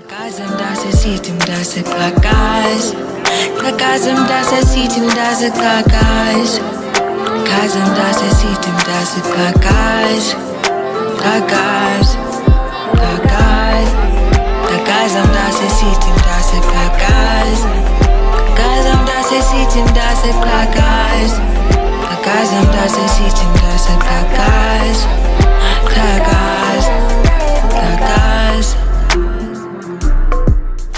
Qhakaza Mntase sithi Mntase Qhakaza. Qhakaza Mntase sithi Mntase Qhakaza. Qhakaza Mntase sithi Mntase Qhakaza. Qhakaza, Qhakaza. Qhakaza Mntase sithi Mntase Qhakaza. Qhakaza Mntase sithi Mntase Qhakaza. Qhakaza Mntase sithi Mntase Qhakaza. Qhakaza, Qhakaza.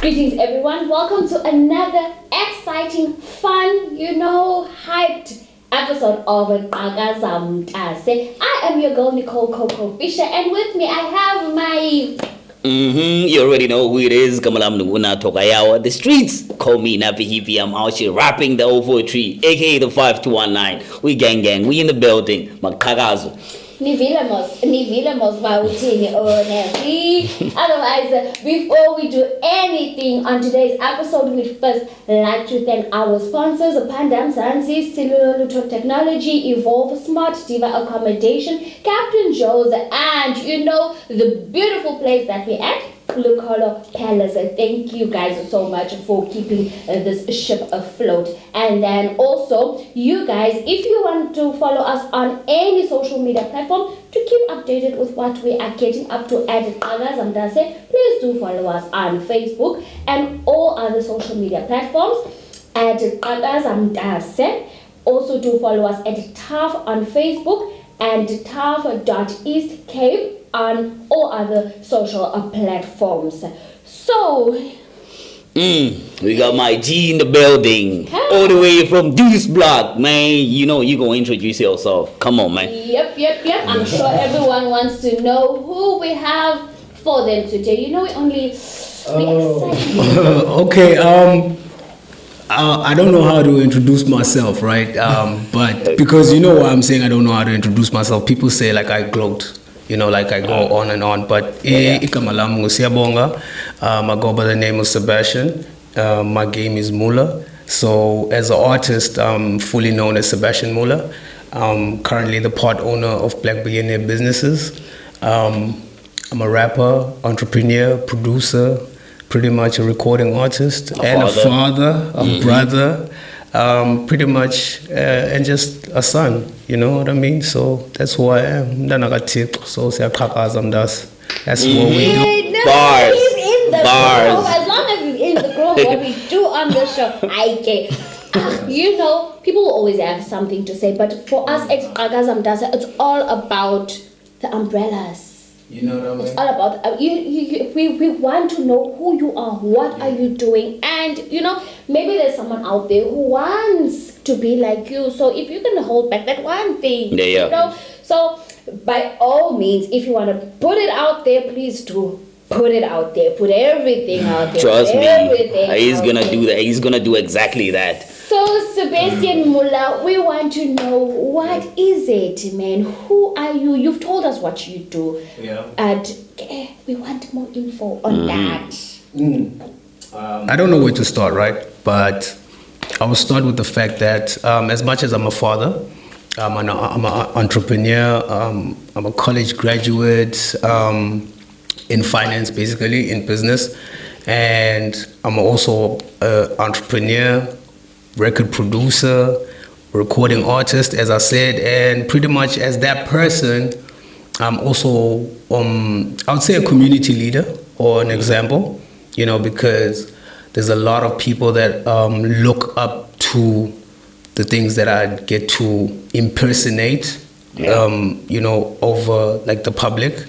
Greetings everyone, welcome to another exciting, fun, hyped episode of Qhakaza Mntase. I am your girl Nicole Coco Fisher, and with me I have my... You already know who it is. Kamalam Nuguna Tokayawa. The streets call me Nappy Hippie. I'm out here rapping the 043, aka the 5219. We gang, we in the building. Qhakaza. Nivilamos Bautini Otherwise, before we do anything on today's episode, we'd first like to thank our sponsors, Pandam Sansi, Siluluto Technology, Evolve Smart, Diva Accommodation, Captain Joe's, and the beautiful place that we at, Lucolo Palace. Thank you guys so much for keeping this ship afloat. And then also, you guys, if you want to follow us on any social media platform to keep updated with what we are getting up to at Qhakaza Mntase, please do follow us on Facebook and all other social media platforms at Qhakaza Mntase. Also do follow us at TAF on Facebook and TAF.East Cape on all other social platforms. So, we got my G in the building, all the way from Deuce Block, man. You gonna introduce yourself. Come on, man. Yep. I'm sure everyone wants to know who we have for them today. We only okay. I don't know how to introduce myself, right? But because what I'm saying, I don't know how to introduce myself. People say like I gloat. Like I go on and on, but I go by the name of Sebastian. My game is Moola. So as an artist, I'm fully known as Sebastian Moola. I'm currently the part owner of Black Billionaire businesses. I'm a rapper, entrepreneur, producer, pretty much a recording artist, a father, a brother. Pretty much, and just a son, you know what I mean? So that's who I am. So say Qhakaza Mntase. That's what we do. Bars. As long as he's in the group, what we do on the show, people will always have something to say, but for us at Qhakaza Mntase, it's all about the umbrellas. You know what I mean? It's all about we want to know who you are, what are you doing, and maybe there's someone out there who wants to be like you. So if you can hold back that one thing, so by all means, if you want to put it out there, please do put it out there. Put everything out there. Trust me, he's gonna do that. He's gonna do exactly that. So Sebastian Moola, we want to know, what is it, man? Who are you? You've told us what you do. Yeah. And we want more info on that. I don't know where to start, right? But I will start with the fact that as much as I'm a father, I'm an entrepreneur, I'm a college graduate in finance, basically, in business. And I'm also an entrepreneur, record producer, recording artist, as I said, and pretty much as that person, I'm also, I would say a community leader or an example, because there's a lot of people that look up to the things that I get to impersonate, over like the public.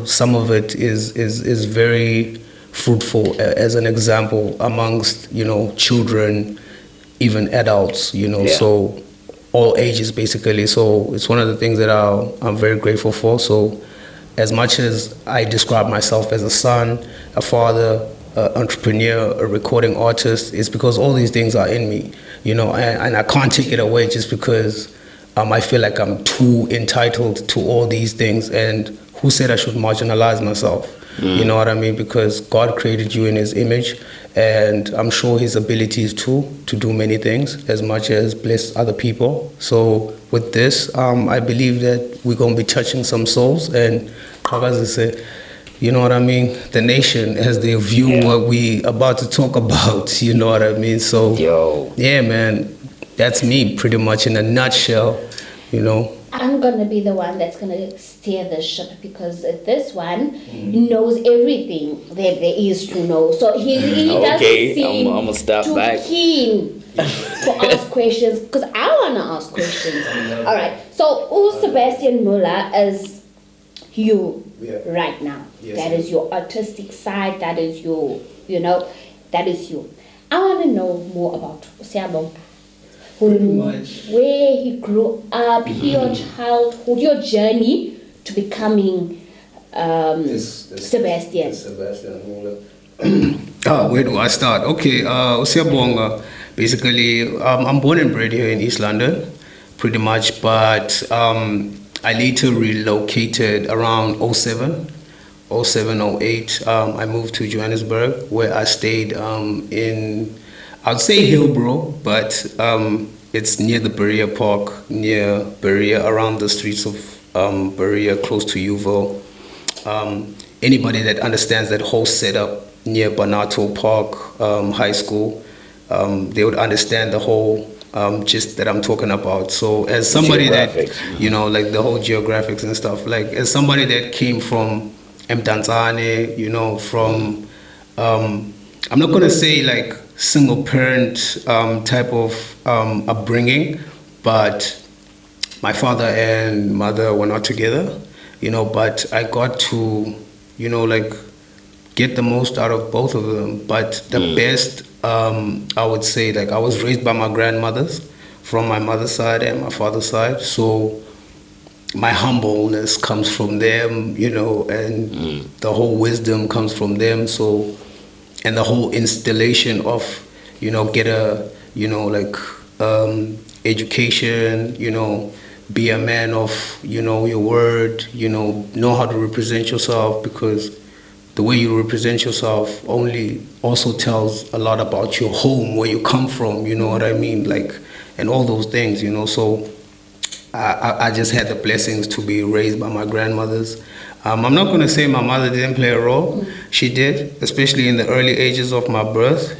Some of it is very fruitful as an example amongst, children, even adults, so all ages basically. So it's one of the things that I'm very grateful for. So as much as I describe myself as a son, a father, entrepreneur, a recording artist, it's because all these things are in me, and I can't take it away just because I feel like I'm too entitled to all these things. And who said I should marginalize myself? You know what I mean? Because God created you in his image, and I'm sure his abilities too to do many things as much as bless other people. So with this, I believe that we're going to be touching some souls, and Qhakaza said, you know what I mean, the nation as they view what we about to talk about, you know what I mean? So, yeah, man, that's me pretty much in a nutshell, you know. I'm gonna be the one that's gonna steer the ship because this one knows everything that there is to know. So he doesn't seem I'm gonna stop too back. keen to ask questions because I wanna ask questions. All right. So Sebastian Moola is you right now. Yes, that is your artistic side. That is your, that is you. I wanna know more about Siabong. Much. Where he grew up, your childhood, your journey to becoming Sebastian. Sebastian Moola. Where do I start? Okay, Siabonga. Basically, I'm born and bred here in East London, pretty much, but I later relocated around 07, 08. I moved to Johannesburg, where I stayed in, I'd say Hillbrow, but it's near the Berea Park, near Berea, around the streets of Berea, close to Yeovil. Anybody that understands that whole setup near Banato Park High School, they would understand the whole gist that I'm talking about. So as somebody that, like the whole geographics and stuff, like as somebody that came from Mntase, from, I'm not gonna say like single parent type of upbringing, but my father and mother were not together, but I got to, like get the most out of both of them. But the best, I would say, like I was raised by my grandmothers from my mother's side and my father's side. So my humbleness comes from them, and the whole wisdom comes from them. So, and the whole installation of, get a, education, be a man of, your word, know how to represent yourself, because the way you represent yourself also tells a lot about your home, where you come from, you know what I mean? Like, and all those things, so I just had the blessings to be raised by my grandmothers. I'm not going to say my mother didn't play a role. She did, especially in the early ages of my birth,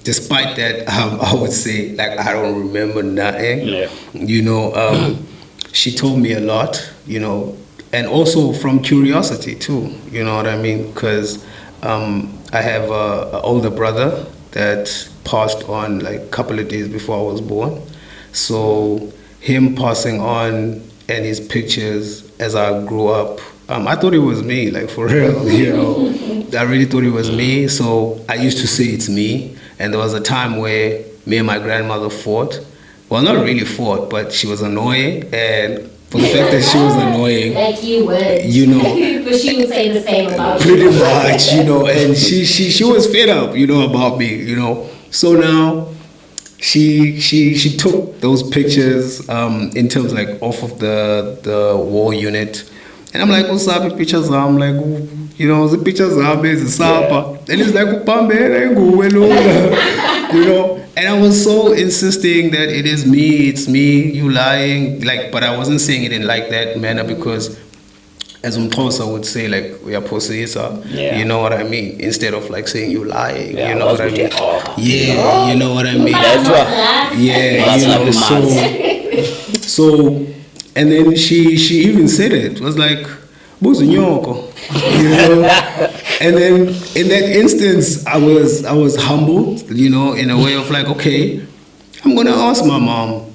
despite that, I would say, like, I don't remember nothing. She told me a lot, and also from curiosity too, you know what I mean? Because I have an older brother that passed on like a couple of days before I was born. So him passing on and his pictures as I grew up, I thought it was me, like for real, I really thought it was me. So I used to say it's me. And there was a time where me and my grandmother fought. Well, not really fought, but she was annoying. And for the fact that she was annoying, like you would, but she would say the same about you. Pretty much, and she was fed up, about me, So now she took those pictures in terms like off of the wall unit, and I'm like, what's up with pictures? I'm like, the pictures are is sapa, and it's like, and I was so insisting that it's me, you lying, like, but I wasn't saying it in like that manner, because as Qhakaza would say, like, we are posisa, you know what I mean? Instead of like saying you lying, you know what I mean? Yeah, you know what I mean? That's right. Yeah, so, and then she even said it was like, Buzunyoko, and then in that instance, I was humbled, in a way of like, okay, I'm gonna ask my mom.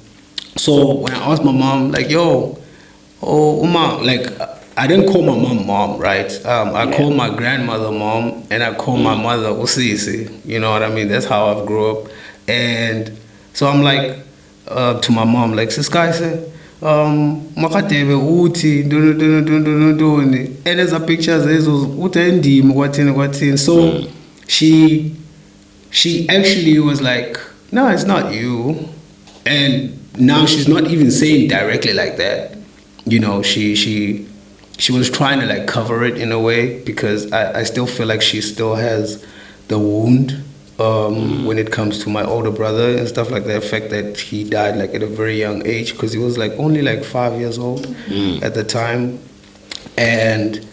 So when I asked my mom, like, Uma, like, I didn't call my mom, right? I called my grandmother mom, and I called my mother Usisi. You know what I mean? That's how I've grew up. And so I'm like, to my mom, like, Siskai said, makatebe uti, and there's a picture, there's utendi, what. So she actually was like, no, it's not you. And now she's not even saying directly like that. She was trying to like cover it in a way, because I still feel like she still has the wound when it comes to my older brother and stuff like that. The fact that he died like at a very young age, because he was like only like 5 years old at the time. And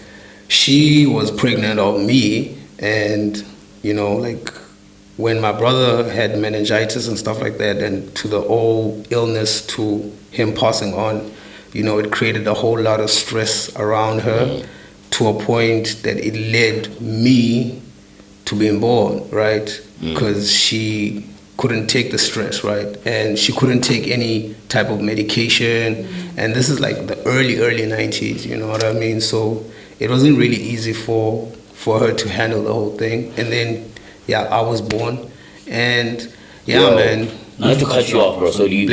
she was pregnant of me, and like when my brother had meningitis and stuff like that, and to the whole illness, to him passing on, it created a whole lot of stress around her, to a point that it led me to being born, right? Because she couldn't take the stress, right? And she couldn't take any type of medication. And this is like the early 90s, you know what I mean? So it wasn't really easy for her to handle the whole thing. And then, I was born. And man. Not to cut you off, bro. So do you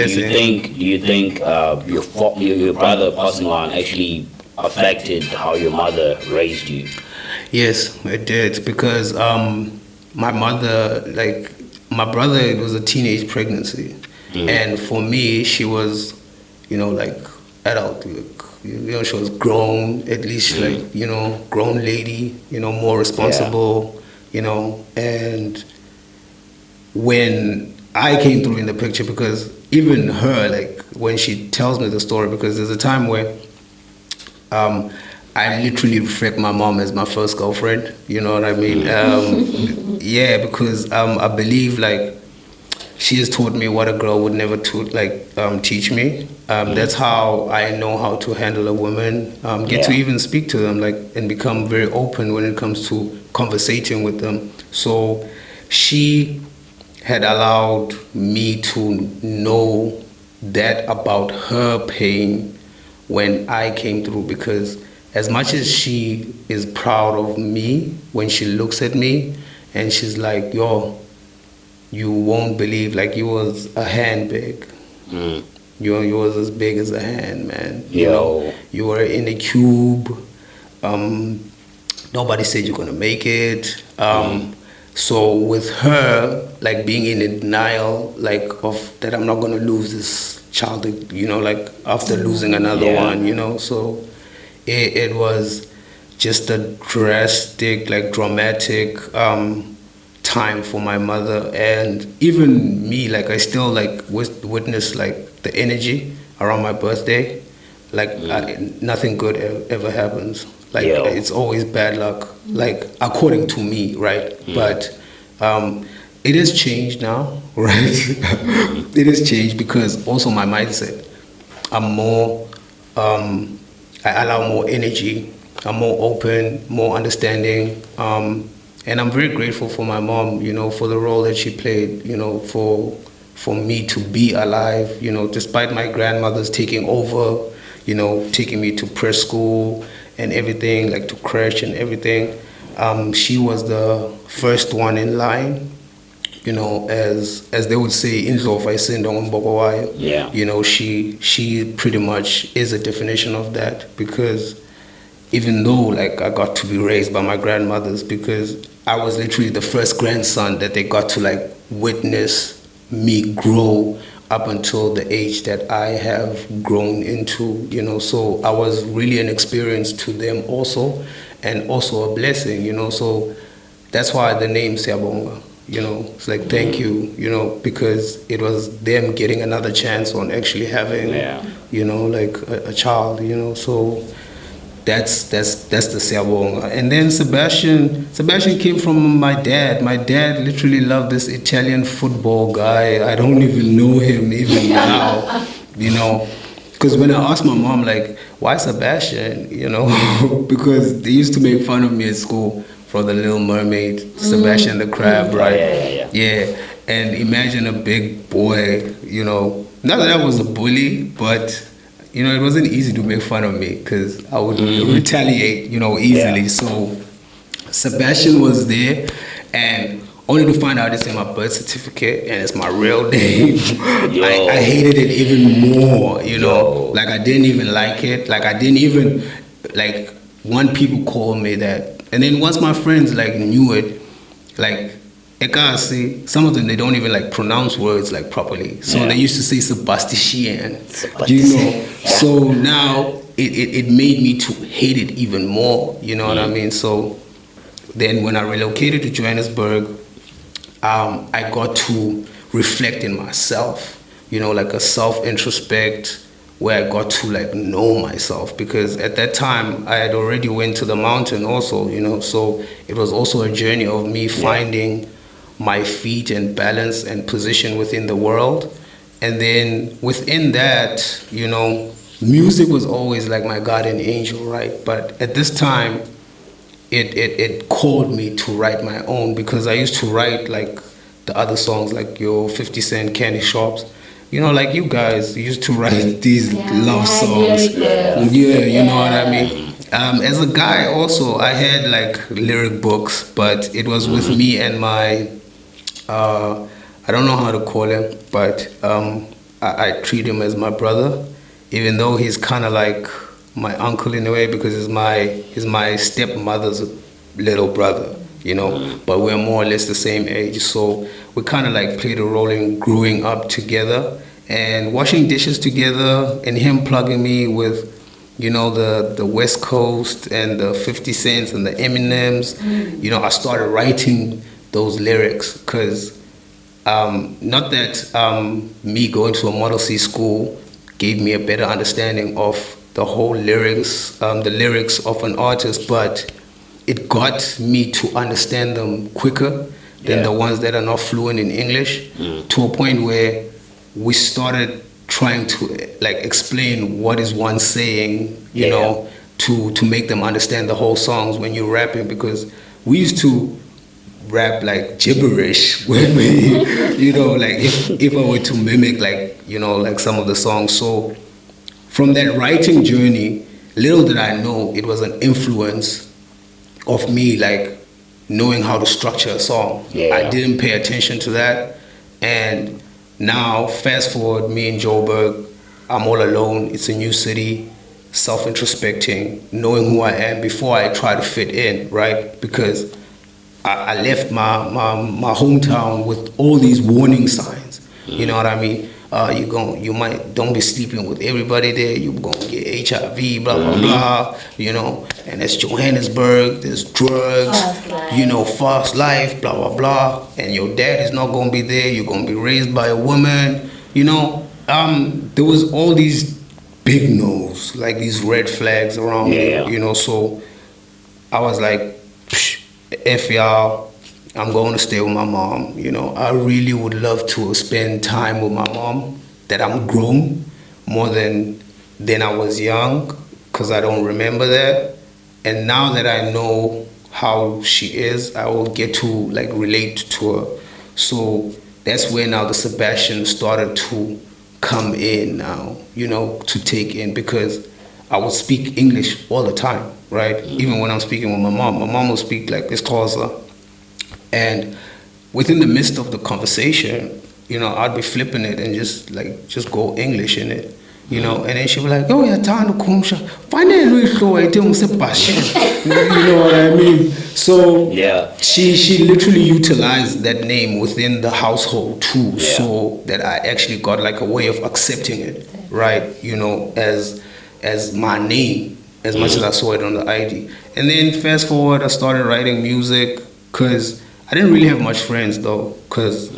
think your brother passing on actually affected how your mother raised you? Yes, it did, because my mother, like my brother, it was a teenage pregnancy, and for me, she was, like adult, she was grown, at least like grown lady, more responsible, and when I came through in the picture, because even her, like when she tells me the story, because there's a time where I literally reflect my mom as my first girlfriend, you know what I mean? Because I believe like she has taught me what a girl would never teach me. That's how I know how to handle a woman, to even speak to them, like, and become very open when it comes to conversating with them. So she had allowed me to know that about her pain when I came through, because as much as she is proud of me when she looks at me and she's like, yo, you won't believe, like, you was a hand big. You was as big as a hand, man. You were in a cube. Nobody said you're gonna make it. So with her, like, being in denial, like, of that I'm not gonna lose this child, like after losing another one, so it was just a drastic, like, dramatic time for my mother, and even me, like, I still like witness like the energy around my birthday, like nothing good ever happens, like it's always bad luck, like according to me, right? But it has changed now, right? It has changed because also my mindset, I'm more I allow more energy, I'm more open, more understanding, and I'm very grateful for my mom, for the role that she played, for me to be alive, despite my grandmother's taking over, taking me to preschool and everything, like to crèche and everything. She was the first one in line, as they would say, she pretty much is a definition of that, because even though like I got to be raised by my grandmothers, because I was literally the first grandson that they got to like witness me grow up until the age that I have grown into, so I was really an experience to them also, and also a blessing, so that's why the name Siyabonga, it's like thank you, because it was them getting another chance on actually having, like a child, so that's the Siyabonga. And then Sebastian came from my dad. My dad literally loved this Italian football guy. I don't even know him even now, because when I asked my mom, like, why Sebastian, because they used to make fun of me at school for the Little Mermaid, Sebastian the Crab, right? Yeah. And imagine a big boy, not that I was a bully, but it wasn't easy to make fun of me because I would retaliate, easily. So Sebastian was there, and only to find out it's in my birth certificate and it's my real name. I hated it even more, like I didn't even like it. Like I didn't even want people call me that. And then once my friends like knew it, like Qhakaza, some of them they don't even like pronounce words like properly. So they used to say Sebastian, So now it made me to hate it even more, what I mean? So then when I relocated to Johannesburg, I got to reflect in myself, like a self-introspect, where I got to like know myself, because at that time I had already went to the mountain also, so it was also a journey of me finding my feet and balance and position within the world. And then within that, music was always like my guardian angel, right? But at this time, it called me to write my own, because I used to write like the other songs, like your 50 Cent Candy Shops. Like you guys used to write these love songs. You know what I mean? As a guy also, I had like lyric books, but it was with me and my, I don't know how to call him, but I treat him as my brother, even though he's kind of like my uncle in a way, because he's my stepmother's little brother, but we're more or less the same age. So we kind of like played a role in growing up together and washing dishes together, and him plugging me with, the West Coast and the 50 Cents and the Eminems. I started writing those lyrics, because not that me going to a Model C school gave me a better understanding of the whole lyrics, the lyrics of an artist, but it got me to understand them quicker than the ones that are not fluent in English, to a point where we started trying to like explain what is one saying, to make them understand the whole songs when you're rapping, because we used to rap like gibberish when we, like if I were to mimic like some of the songs. So from that writing journey, little did I know it was an influence of me like knowing how to structure a song. I didn't pay attention to that, and now fast forward, me in Joburg, I'm all alone. It's a new city, self-introspecting, knowing who I am before I try to fit in, right? Because I left my hometown with all these warning signs. You know what I mean? Don't be sleeping with everybody there. You're gonna get HIV, blah blah blah. And it's Johannesburg. There's drugs. Fast life, blah blah blah. And your dad is not gonna be there. You're gonna be raised by a woman. There was all these big no's, like these red flags around me. So I was like, F y'all, I'm going to stay with my mom. I really would love to spend time with my mom, that I'm grown more than I was young, because I don't remember that. And now that I know how she is, I will get to like relate to her. So that's where now the Sebastian started to come in now, to take in, because I would speak English all the time, right? Even when I'm speaking with my mom will speak like this Qhakaza. And within the midst of the conversation, I'd be flipping it and just go English in it, and then she'd be like, "Oh, yeah, Tando Kumsha, finally Sebastian." You know what I mean? So she literally utilized that name within the household too, so that I actually got like a way of accepting it, right? As my name, as much as I saw it on the ID. And then fast forward, I started writing music, because I didn't really have much friends though, because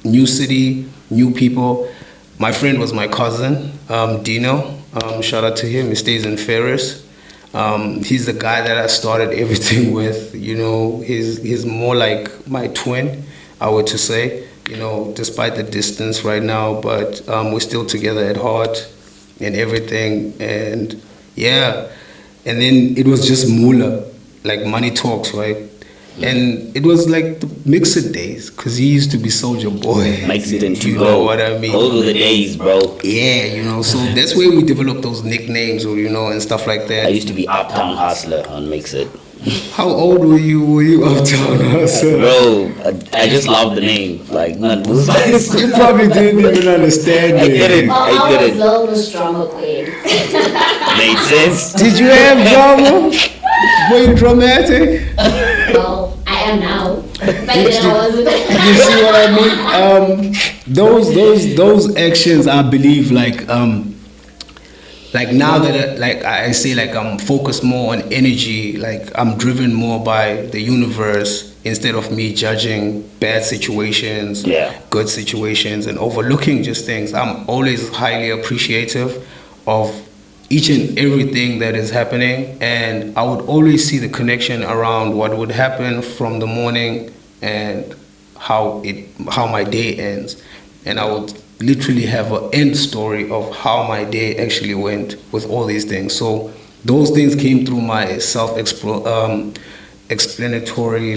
new city, new people. My friend was my cousin, Dino. Shout out to him. He stays in Ferris. He's the guy that I started everything with. He's more like my twin, I would to say. Despite the distance right now, but we're still together at heart and everything. And and then it was just Moola, like Money Talks, right? And it was like the Mixed days, because he used to be Soldier Boy. Makes it into, you know what I mean? Those were the days, bro. Yeah, so that's where we developed those nicknames, or and stuff like that. I used to be Uptown Hustler on Mix It. How old were you? Were you Uptown Hustler? Bro, I just love the name. Like, you probably didn't even understand it. I didn't. I was Lola's drama queen. Made sense. Did you have drama? Were you dramatic? Well, I am now. Back then I wasn't. You see what I mean? Those actions, I believe, like like now that like I say, like I'm focused more on energy, like I'm driven more by the universe instead of me judging bad situations, good situations, and overlooking just things. I'm always highly appreciative of each and everything that is happening, and I would always see the connection around what would happen from the morning and how my day ends, and I would literally have an end story of how my day actually went with all these things. So those things came through my explanatory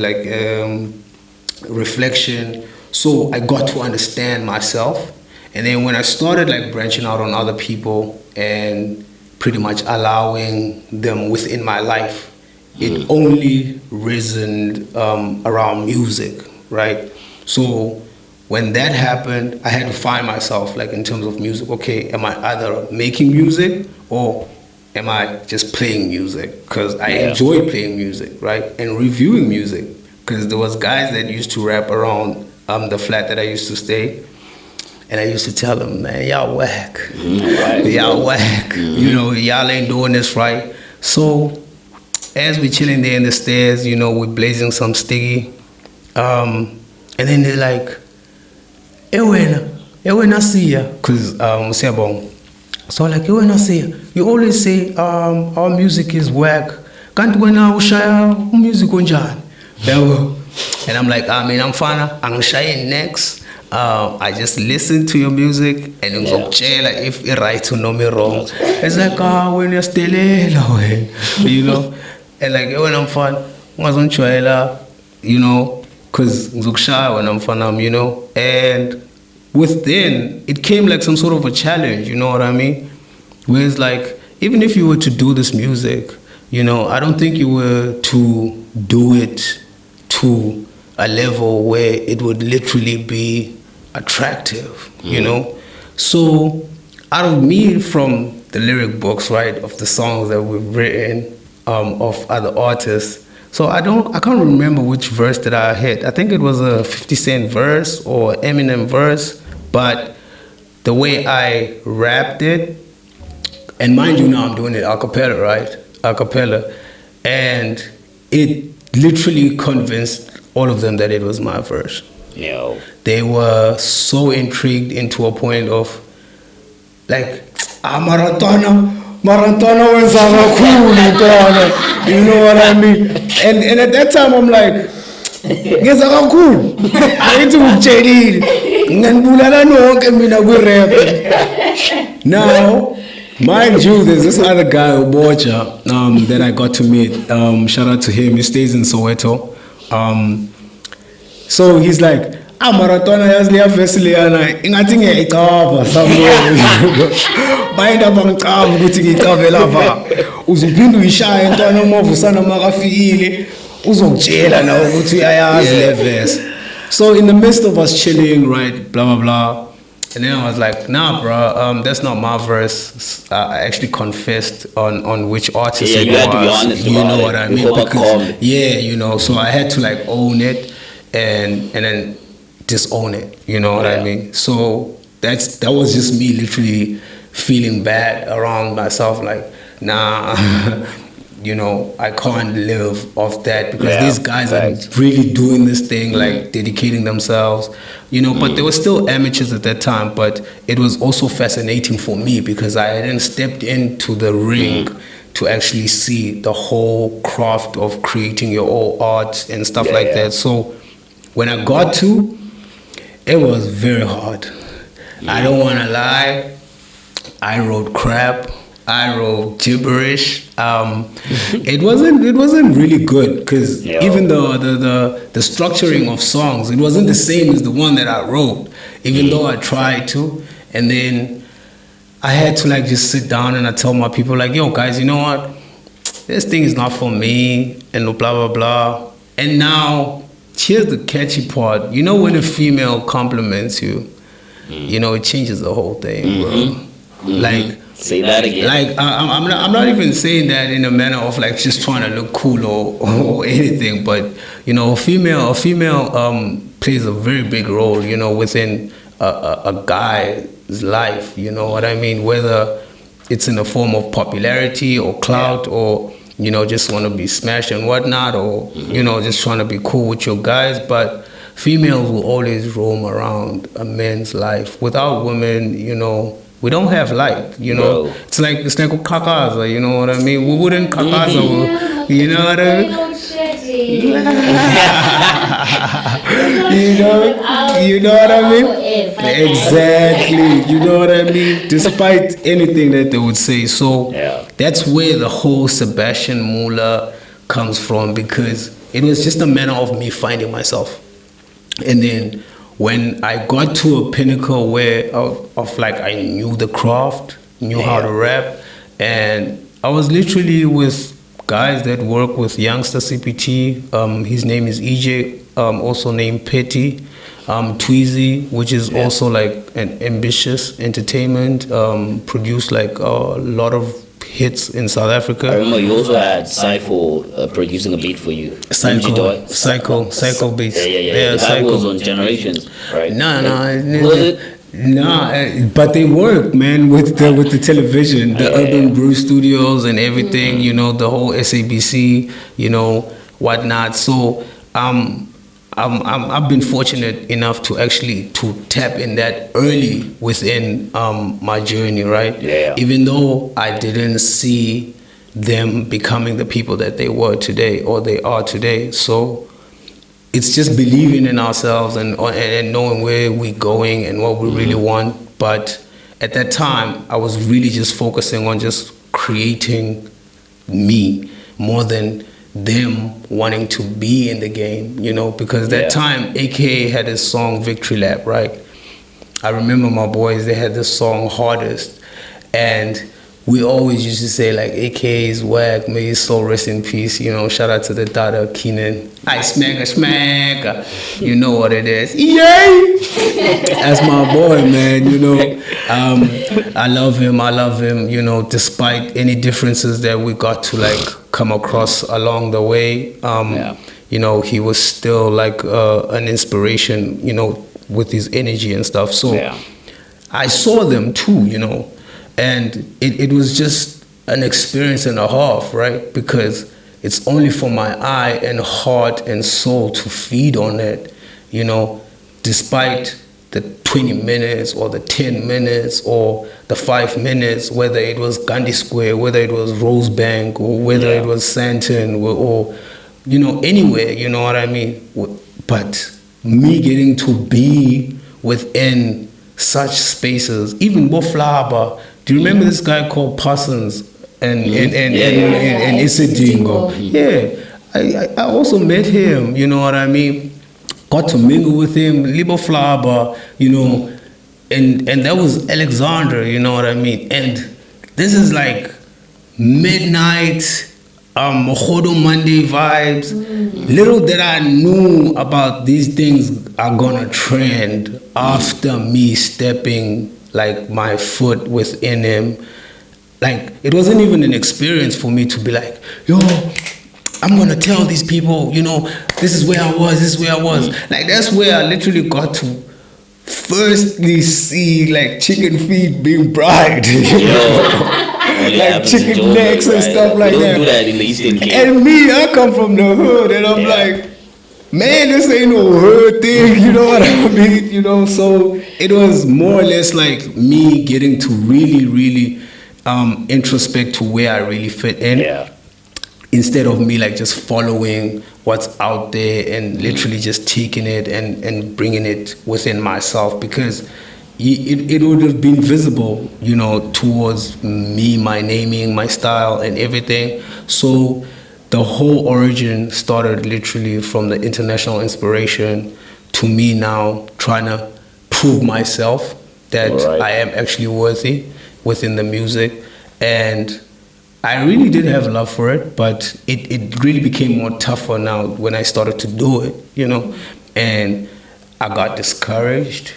reflection. So I got to understand myself, and then when I started like branching out on other people and pretty much allowing them within my life, it only reasoned around music, right? So when that happened, I had to find myself, like in terms of music. Okay, am I either making music or am I just playing music? Because I enjoy playing music, right? And reviewing music, because there was guys that used to rap around the flat that I used to stay, and I used to tell them, man, y'all whack. Y'all whack. You know, y'all ain't doing this right. So as we're chilling there in the stairs, you know, we're blazing some stiggy. And then they're like, Ewena see ya. Because, so like, Ewena see ya. You always say our music is whack. Can't when I share music unjan. And I'm like, I mean, I'm fine. I'm shying next. I just listen to your music and like if you're right or no me wrong. It's like when you're still you know, and like when I'm fun, you know, because when I'm fun, you know, and within it came like some sort of a challenge, you know what I mean? Where it's like, even if you were to do this music, you know, I don't think you were to do it to a level where it would literally be attractive, you know. So out of me, from the lyric books, right, of the songs that we've written of other artists, so I can't remember which verse that I hit. I think it was a 50 Cent verse or Eminem verse, but the way I rapped it, and mind you now I'm doing it a cappella, right, a cappella, and it literally convinced all of them that it was my verse. They were so intrigued into a point of like, Maratona wenza kakhulu ntwana, you know what I mean? And at that time I'm like, ngenza kakhulu, ayithi ukutshelile, nganibulala nonke mina kwi-rap. Now, mind you, there's this other guy, Ubocha, that I got to meet. Shout out to him. He stays in Soweto. So he's like, Maratona yazliya vesiliana ingathi ngiyayicava somewhere. Bayindaba ngicava ukuthi ngicave lapha. Uzuphinda uyishaya ntwana uma uvusana makafikile uzokutshela nawe ukuthi uyayazi le verse. So in the midst of us chilling, right, blah blah blah, and then I was like, nah, bro, that's not my verse. I actually confessed on which artist it was. You had to be honest about it. You know what I mean? Because, you know, so I had to like own it and then disown it. You know what I mean? So that was just me literally feeling bad around myself. Like, nah, you know, I can't live off that because these guys are really doing this thing, like dedicating themselves, you know, but they were still amateurs at that time. But it was also fascinating for me because I hadn't stepped into the ring to actually see the whole craft of creating your own art and stuff like that. So when I got to, it was very hard. I don't want to lie. I wrote crap. I wrote gibberish. It wasn't really good because even the structuring of songs, it wasn't the same as the one that I wrote, even though I tried to. And then I had to like just sit down and I tell my people like, yo guys, you know what? This thing is not for me and blah, blah, blah. And now, here's the catchy part. You know when a female compliments you, you know, it changes the whole thing, bro. Like, say that again. Like I'm not even saying that in a manner of like just trying to look cool or anything, but you know, a female plays a very big role, you know, within a guy's life. You know what I mean? Whether it's in the form of popularity or clout or, just want to be smashed and whatnot, or, just trying to be cool with your guys. But females will always roam around a man's life. Without women, we don't have light, Bro. It's like Qhakaza, you know what I mean? We wouldn't Qhakaza, you know what I mean? You know what I mean? Exactly. You know what I mean? Despite anything that they would say. So that's where the whole Sebastian Moola comes from, because it was just a matter of me finding myself. And then when I got to a pinnacle where of like I knew the craft, knew how to rap, and I was literally with guys that work with Youngster CPT. His name is EJ, also named Petty. Tweezy, which is also like an ambitious entertainment, produced like a lot of hits in South Africa. I remember you also had Cypher producing a beat for you. Psycho beats. Yeah. The guy was on Generations, right? Was it? Nah, but they work, man, with the television, the Urban Brew Studios and everything, the whole SABC, whatnot. So I've been fortunate enough to actually to tap in that early within my journey, right? Yeah. Even though I didn't see them becoming the people that they were today or they are today. So it's just believing in ourselves and knowing where we're going and what we really want. But at that time, I was really just focusing on just creating me more than them wanting to be in the game, because that time AKA had this song Victory Lap, right? I remember my boys, they had this song Hardest, and we always used to say like AKA is whack, may his soul rest in peace, shout out to the daughter Keenan. I smack, you know what it is. Yay! That's my boy, man, I love him, despite any differences that we got to like come across along the way. He was still like an inspiration, with his energy and stuff. So I saw them too, and it was just an experience and a half, right? Because it's only for my eye and heart and soul to feed on it, despite the 20 minutes or the 10 minutes or the 5 minutes, whether it was Gandhi Square, whether it was Rosebank, or whether it was Santon, or anywhere, you know what I mean? But me getting to be within such spaces, even Boflaba. Do you remember this guy called Parsons and Isidingo? Yeah, I also met him, you know what I mean? Got to mingle with him, Libo Flaba, and that was Alexander, you know what I mean? And this is like midnight, Mohodo Monday vibes. Little that I knew about these things are gonna trend after me stepping like my foot within him. Like, it wasn't even an experience for me to be like, yo, I'm gonna tell these people, this is where I was. Like, that's where I literally got to firstly see like chicken feet being bride. Like chicken necks and stuff like that. Do that in the Eastern Cape. And me, I come from the hood, and I'm like, man, this ain't no hood thing, you know what I mean? So it was more or less like me getting to really introspect to where I really fit in. Instead of me like just following what's out there and literally just taking it and bringing it within myself, because it would have been visible, towards me, my naming, my style and everything. So the whole origin started literally from the international inspiration to me now trying to prove myself that I am actually worthy within the music. And I really did have love for it, but it really became more tougher now when I started to do it, and I got discouraged.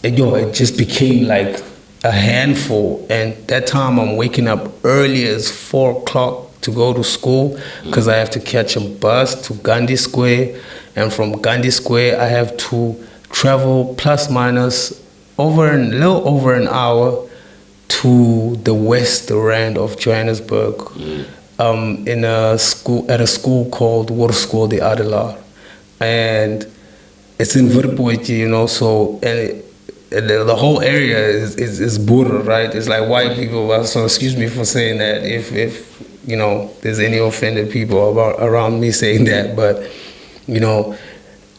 It just became like a handful, and that time I'm waking up early as 4 o'clock to go to school because I have to catch a bus to Gandhi Square, and from Gandhi Square I have to travel plus minus a little over an hour to the west rand of Johannesburg, in a school called School de Adelaar, and it's in Verpootjie, you know. So and the whole area is Boer, right? It's like white people. So excuse me for saying that if you know there's any offended people around me saying that, but you know,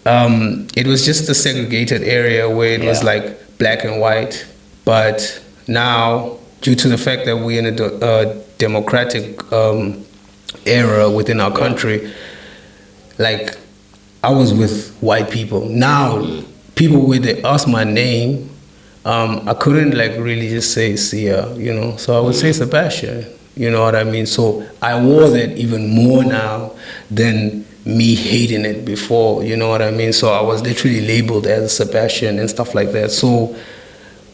it was just a segregated area where it was like black and white. But now, due to the fact that we're in a democratic era within our country, like I was with white people. Now, people when they ask my name, I couldn't like really just say Sia, you know. So I would say Sebastian, you know what I mean? So I wore that even more now than me hating it before, you know what I mean? So I was literally labeled as Sebastian and stuff like that. So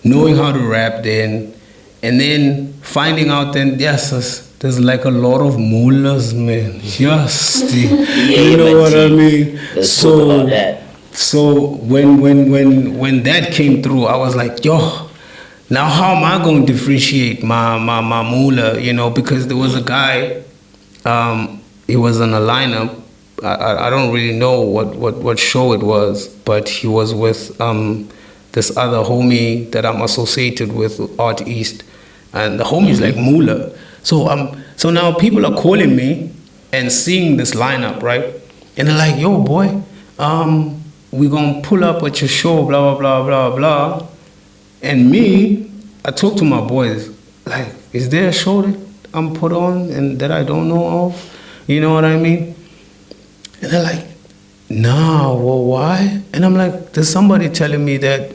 knowing how to rap then, and then finding out then, yes, there's like a lot of mullahs, man. Yes, you know what I mean? So when that came through, I was like, yo, now how am I going to differentiate my mullah, you know? Because there was a guy, he was in a lineup. I don't really know what show it was, but he was with this other homie that I'm associated with, Art East, and the homie's like Moola. So now people are calling me and seeing this lineup, right? And they're like, yo, boy, we're gonna pull up at your show, blah, blah, blah, blah, blah. And me, I talk to my boys, like, is there a show that I'm put on and that I don't know of? You know what I mean? And they're like, nah, well, why? And I'm like, there's somebody telling me that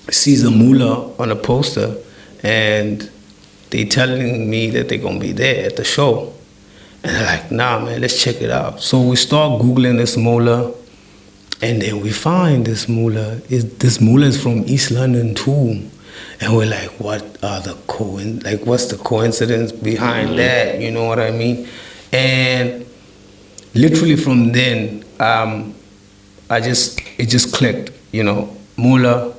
sees a mullah on a poster and they telling me that they're gonna be there at the show. And they're like, nah, man, let's check it out. So we start Googling this mullah, and then we find this mullah. This mullah is from East London too. And we're like, what's the coincidence behind that? You know what I mean? And literally from then, it just clicked, you know. Moola,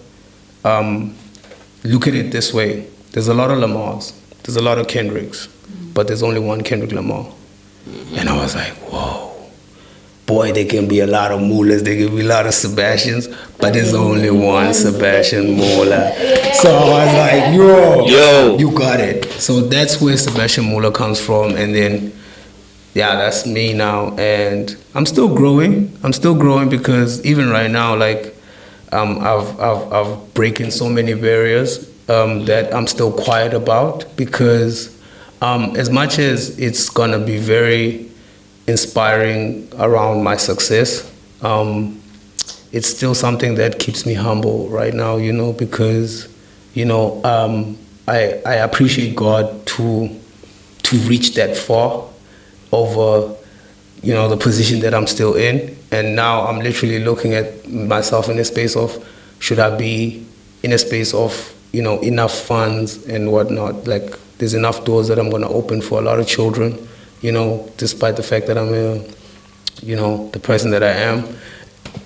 look at it this way. There's a lot of Lamars, there's a lot of Kendricks, but there's only one Kendrick Lamar. And I was like, whoa. Boy, there can be a lot of Moolas, there can be a lot of Sebastians, but there's only one Sebastian Moola. So I was like, yo, you got it. So that's where Sebastian Moola comes from. And then, yeah, that's me now. And I'm still growing. Because even right now, like, I've breaking so many barriers that I'm still quiet about, because as much as it's gonna be very inspiring around my success, it's still something that keeps me humble right now, you know, because, you know, I appreciate God to reach that far over, you know, the position that I'm still in. And now I'm literally looking at myself in a space of, should I be in a space of, you know, enough funds and whatnot? Like, there's enough doors that I'm gonna open for a lot of children, you know, despite the fact that I'm you know, the person that I am.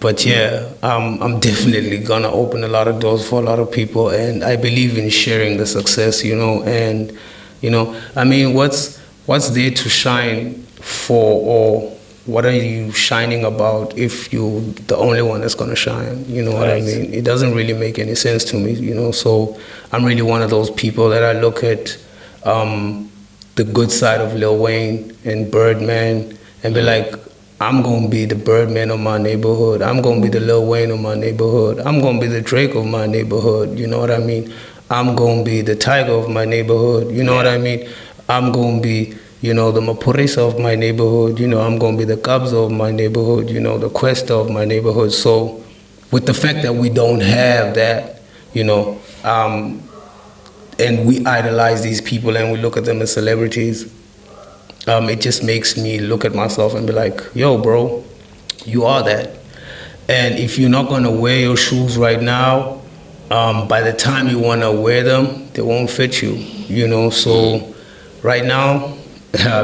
But yeah, I'm definitely gonna open a lot of doors for a lot of people, and I believe in sharing the success, you know. And, you know, I mean, what's there to shine for, or what are you shining about if you're the only one that's gonna shine? You know what I mean? It doesn't really make any sense to me, you know. So I'm really one of those people that I look at the good side of Lil Wayne and Birdman and be like, I'm gonna be the Birdman of my neighborhood. I'm gonna be the Lil Wayne of my neighborhood. I'm gonna be the Drake of my neighborhood. You know what I mean? I'm gonna be the Tiger of my neighborhood. You know what I mean? I'm gonna be, you know, the Mapurisa of my neighborhood. You know, I'm gonna be the Qhakaza of my neighborhood. You know, the Questa of my neighborhood. So, with the fact that we don't have that, you know, and we idolize these people and we look at them as celebrities, it just makes me look at myself and be like, yo, bro, you are that. And if you're not gonna wear your shoes right now, by the time you wanna wear them, they won't fit you, you know? So right now,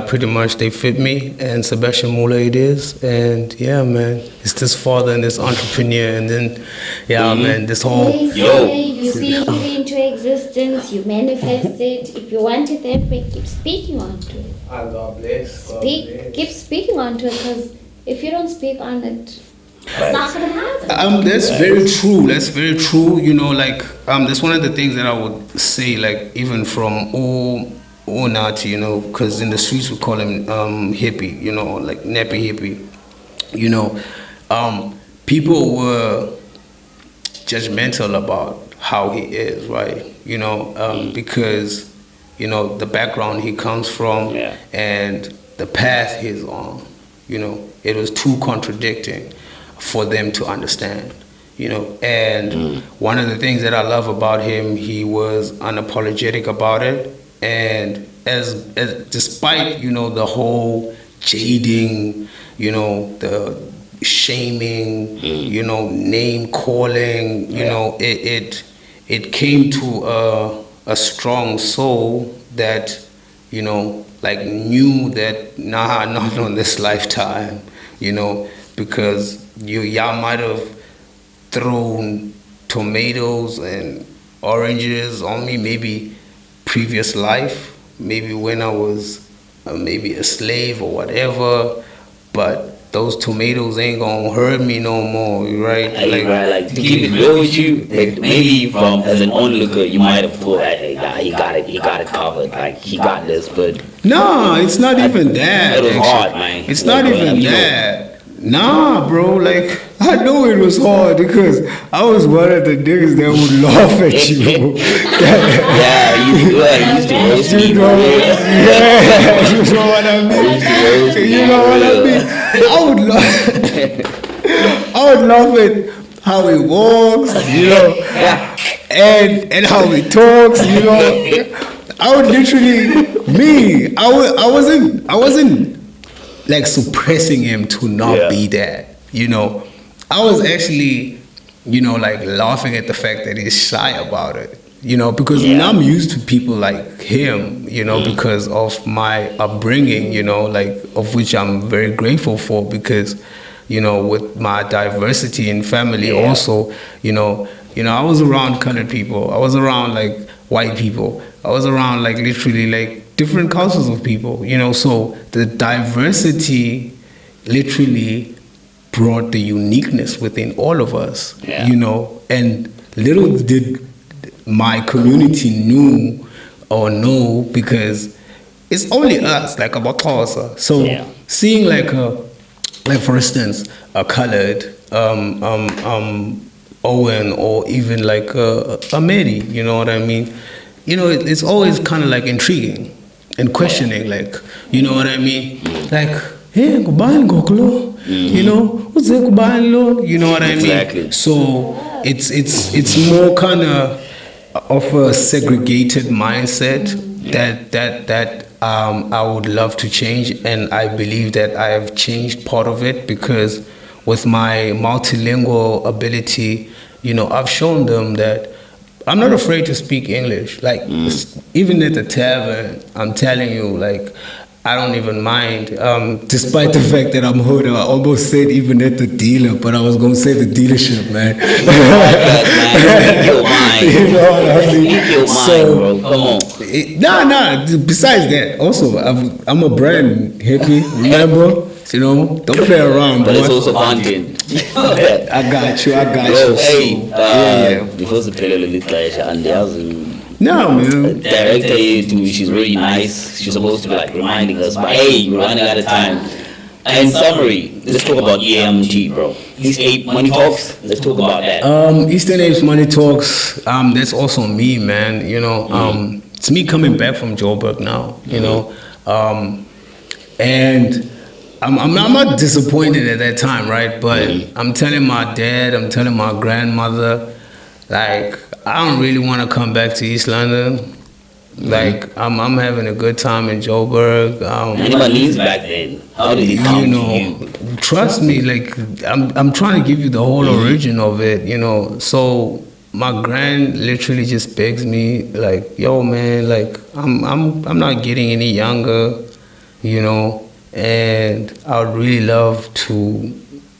pretty much they fit me, and Sebastian Moola it is. And yeah, man, it's this father and this entrepreneur, and then, yeah, man, this whole... You seem to into existence, you manifest it. If you want it that way, keep speaking onto it. God bless. Keep speaking onto it, because if you don't speak on it, it's not gonna happen. That's very true. That's very true. You know, like that's one of the things that I would say, like even from all Nati, you know, because in the streets we call him hippie, you know, like nappy hippie. You know, people were judgmental about how he is, right? You know, because you know the background he comes from and the path he's on. You know, it was too contradicting for them to understand, you know. And one of the things that I love about him, he was unapologetic about it. And as despite, you know, the whole jading, you know, the shaming, you know, name calling, you know, it came to a strong soul that, you know, like knew that, nah, not on this lifetime, you know, because y'all might have thrown tomatoes and oranges on me, maybe previous life, maybe when I was maybe a slave or whatever, but those tomatoes ain't gonna hurt me no more, right? Like to keep it real with you, maybe from as an onlooker, you might have thought, hey, nah, he got it covered, like he got this, but no, it's not even that. It was hard, man. It's not even that. Nah, bro, like, I know it was hard because I was one of the niggas that would laugh at you. you used to roast me. You know what I mean? You know what I mean? I would laugh at how he walks, you know, and how he talks, you know. I would literally, I wasn't like suppressing him to not be that, you know. I was actually, you know, like laughing at the fact that he's shy about it, you know, because now I'm used to people like him, you know, because of my upbringing, you know, like of which I'm very grateful for, because, you know, with my diversity in family also, you know, I was around colored people, I was around like white people, I was around like literally like different cultures of people, you know, so the diversity literally brought the uniqueness within all of us, you know, and little did my community know, because it's only us, like about Qhakaza. So seeing like for instance, a colored Owen or even like a Mary, you know what I mean? You know, it's always kind of like intriguing and questioning, like, you know what I mean? Like, hey, you know, what's that, you know what I mean? Exactly. So it's more kind of a segregated mindset that I would love to change, and I believe that I have changed part of it, because with my multilingual ability, you know, I've shown them that I'm not afraid to speak English. Like, even at the tavern, I'm telling you, like, I don't even mind, despite the fact that I'm hood. I almost said even at the dealer, but I was going to say the dealership, man. You know what I mean? So, Nah, besides that, also, I'm a brand hippie, remember? You know, don't play around, but boy. It's also content. I got you. Hey, before the trailer and there's no, man. Director she's really nice. She's supposed to be like reminding us, but hey, we're running out of time. In summary, let's talk about EMT, bro. East 8 Money Talks. Let's talk about that. Eastern Age Money Talks. That's also me, man. You know, it's me coming back from Joburg now. You know, and I'm not disappointed at that time, right? But I'm telling my dad, I'm telling my grandmother, like, I don't really want to come back to East London. Like, I'm having a good time in Joburg. Anybody needs back then. How did it come to you? Trust me, like, I'm trying to give you the whole origin of it, you know. So my grand literally just begs me, like, yo, man, like, I'm not getting any younger, you know, and I would really love to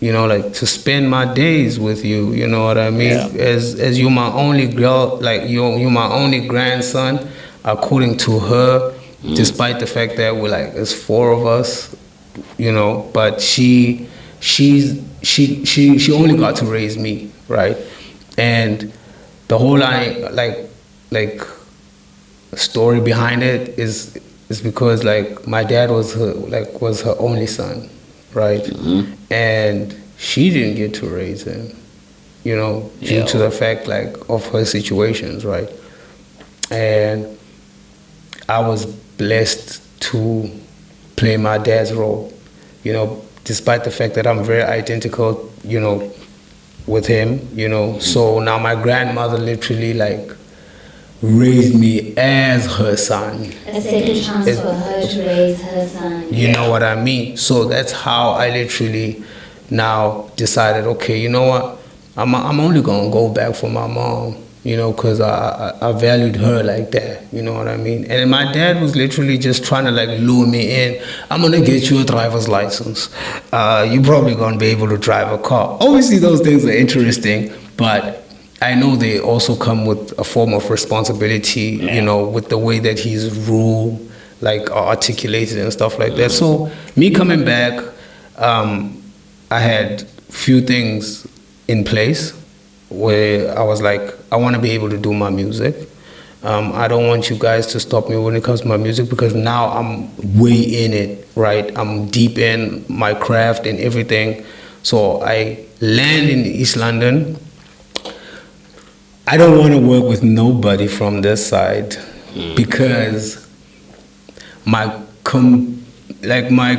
you know, like to spend my days with you. You know what I mean? Yeah. As you're my only girl, like you're my only grandson, according to her. Despite the fact that we're like, there's 4 of us, you know, but she only got to raise me, right? And the whole like story behind it is because like my dad was her only son, right? And she didn't get to raise him, you know, due to the fact like of her situations, right? And I was blessed to play my dad's role, you know, despite the fact that I'm very identical, you know, with him, you know. So now my grandmother literally like raised me as her son. A second chance for her to raise her son. You know what I mean? So that's how I literally now decided, okay, you know what? I'm only gonna go back for my mom, you know, because I valued her like that, you know what I mean? And my dad was literally just trying to like lure me in. I'm gonna get you a driver's license. You're probably gonna be able to drive a car. Obviously those things are interesting, but I know they also come with a form of responsibility, you know, with the way that he's ruled, like articulated and stuff like that. So me coming back, I had few things in place where I was like, I want to be able to do my music. I don't want you guys to stop me when it comes to my music, because now I'm way in it, right? I'm deep in my craft and everything. So I land in East London. I don't want to work with nobody from this side because my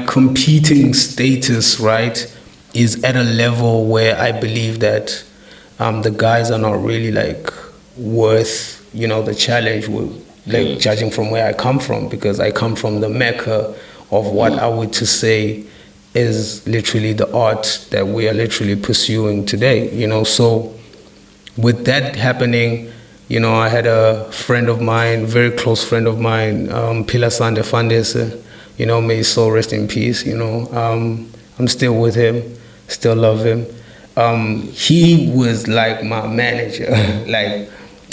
competing status, right, is at a level where I believe that the guys are not really like worth, you know, the challenge with, like judging from where I come from, because I come from the mecca of what I would to say is literally the art that we are literally pursuing today, you know. So with that happening, you know, I had a friend of mine, very close friend of mine, Pilasande Fandese, you know, may his soul rest in peace, you know. I'm still with him, still love him. He was like my manager. Like,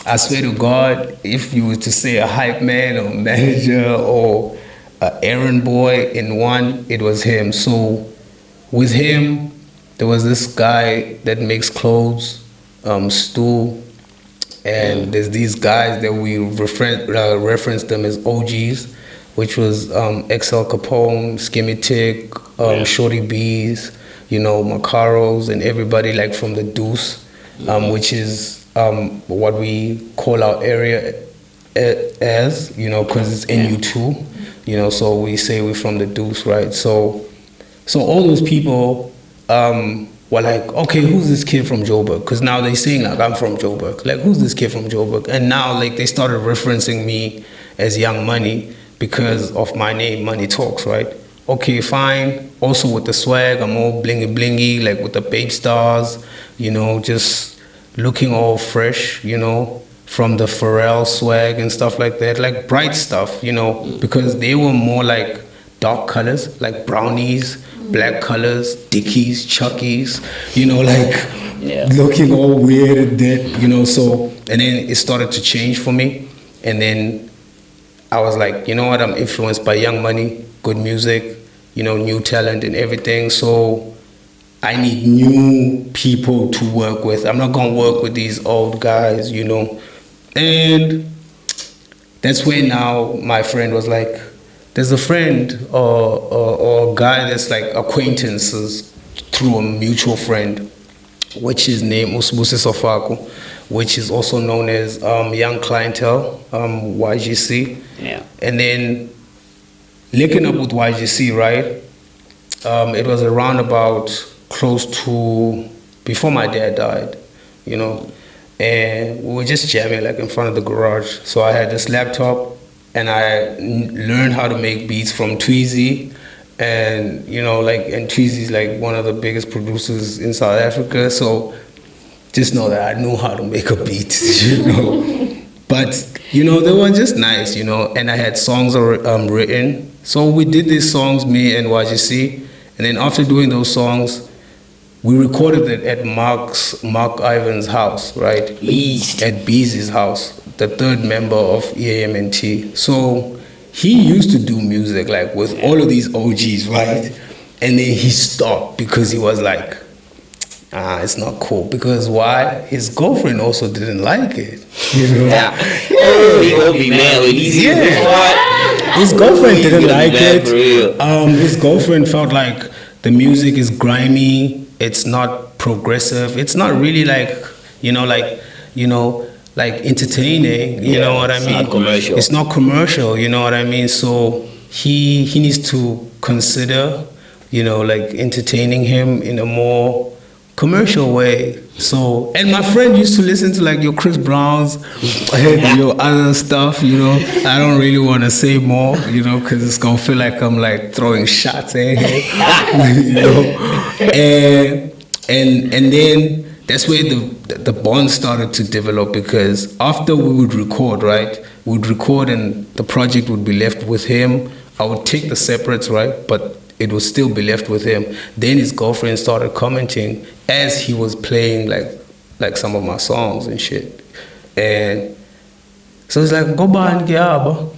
I swear to God, if you were to say a hype man or manager or an errand boy in one, it was him. So with him, there was this guy that makes clothes, Stu, and there's these guys that we reference them as OGs, which was XL Capone, Skimmy Tick, Shorty B's, you know, Macaros, and everybody like from the Deuce, which is what we call our area as, you know, because it's NU2, you know, so we say we're from the Deuce, right? So all those people were like, okay, who's this kid from Joburg? Because now they saying like, I'm from Joburg. Like, who's this kid from Joburg? And now like they started referencing me as Young Money because of my name, Money Talks, right? Okay, fine. Also with the swag, I'm all blingy blingy, like with the babe stars, you know, just looking all fresh, you know, from the Pharrell swag and stuff like that, like bright stuff, you know, because they were more like dark colors, like brownies, black colors, Dickies, Chuckies, you know, like looking all weird and that, you know. So, and then it started to change for me. And then I was like, you know what, I'm influenced by Young Money, good music, you know, new talent and everything. So I need new people to work with. I'm not gonna work with these old guys, you know. And that's when now my friend was like, there's a friend or a guy that's like acquaintances through a mutual friend, which is named Usbuse Sofaku, which is also known as Young Clientele, YGC. Yeah. And then linking up with YGC, right? It was around about close to before my dad died, you know, and we were just jamming like in front of the garage. So I had this laptop and I learned how to make beats from Tweezy, and you know, like, and Tweezy's like one of the biggest producers in South Africa. So just know that I knew how to make a beat, you know. But you know, they were just nice, you know. And I had songs written. So we did these songs, me and YGC. And then after doing those songs, we recorded it at Mark Ivan's house, right? East. At Beezy's house, the third member of EAMNT. So he used to do music like with all of these OGs, right? And then he stopped because he was like, it's not cool. Because why? His girlfriend also didn't like it. You know? Yeah. Oh, he gonna be mad with these. Yeah. His girlfriend didn't like it. His girlfriend felt like the music is grimy. It's not progressive. It's not really like entertaining. You know what I mean? It's not commercial. It's not commercial. You know what I mean? So he needs to consider, like entertaining him in a more commercial way. So, and my friend used to listen to like your Chris Browns and your other stuff, I don't really want to say more, because it's going to feel like I'm like throwing shots at him, and then that's where the bond started to develop, because after we would record, right, we'd record and the project would be left with him. I would take the separates, right, but it would still be left with him. Then his girlfriend started commenting as he was playing like some of my songs and shit. And so it's like, go back and and